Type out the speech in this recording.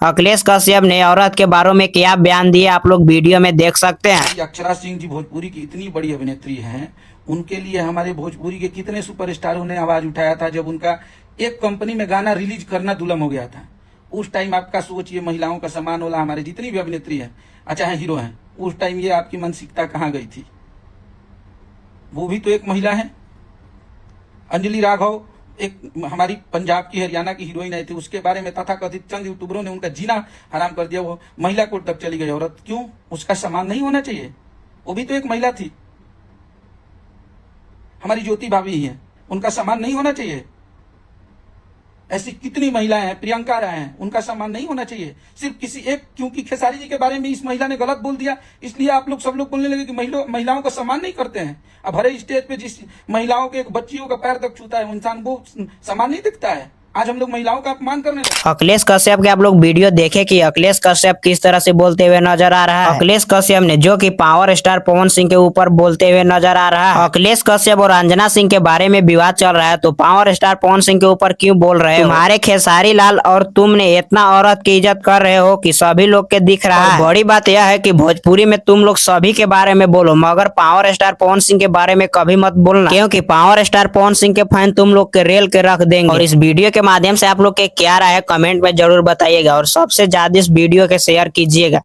अखिलेश कश्यप ने औरत के बारे में क्या बयान दिए आप लोग वीडियो में देख सकते हैं। अक्षरा सिंह जी भोजपुरी की इतनी बड़ी अभिनेत्री हैं, उनके लिए हमारे भोजपुरी के कितने सुपरस्टारों ने आवाज उठाया था जब उनका एक कंपनी में गाना रिलीज करना दुलम हो गया था। उस टाइम आपका सोचिए, महिलाओं का सम्मान वाला हमारे जितनी भी अभिनेत्री है, चाहे हीरो हैं, उस टाइम ये आपकी मानसिकता कहाँ गई थी? वो भी तो एक महिला है। अंजलि राघव एक हमारी पंजाब की हरियाणा की हीरोइन आई थी, उसके बारे में तथाकथित चंद यूट्यूबरों ने उनका जीना हराम कर दिया। वो महिला कोर्ट तक चली गई औरत, क्यों? उसका सम्मान नहीं होना चाहिए? वो भी तो एक महिला थी। हमारी ज्योति भाभी ही है, उनका सम्मान नहीं होना चाहिए? ऐसी कितनी महिलाएं हैं, प्रियंका राय हैं, उनका सम्मान नहीं होना चाहिए? सिर्फ किसी एक, क्योंकि खेसारी जी के बारे में इस महिला ने गलत बोल दिया, इसलिए आप लोग सब लोग बोलने लगे कि महिलाओं का सम्मान नहीं करते हैं। अब हर स्टेज पे जिस महिलाओं के, एक बच्चियों का पैर तक छूता है, इंसान को सम्मान नहीं दिखता है। आज हम लोग महिलाओं का अपमान करने लगे। अखिलेश कश्यप के आप लोग वीडियो देखे कि अखिलेश कश्यप किस तरह से बोलते हुए नजर आ रहा है। अखिलेश कश्यप ने जो कि पावर स्टार पवन सिंह के ऊपर बोलते हुए नजर आ रहा है। अखिलेश कश्यप और अंजना सिंह के बारे में विवाद चल रहा है, तो पावर स्टार पवन सिंह के ऊपर क्यों बोल रहे हो? तुम्हारे खेसारी लाल और तुमने इतना औरत की इज्जत कर रहे हो कि सभी लोग के दिख रहा है। बड़ी बात यह है कि भोजपुरी में तुम लोग सभी के बारे में बोलो, मगर पावर स्टार पवन सिंह के बारे में कभी मत बोलना, क्योंकि पावर स्टार पवन सिंह के फैन तुम लोग के रेल के रख देंगे। और इस वीडियो के माध्यम से आप लोग के क्या राय है कमेंट में जरूर बताइएगा, और सबसे ज्यादा इस वीडियो के शेयर कीजिएगा।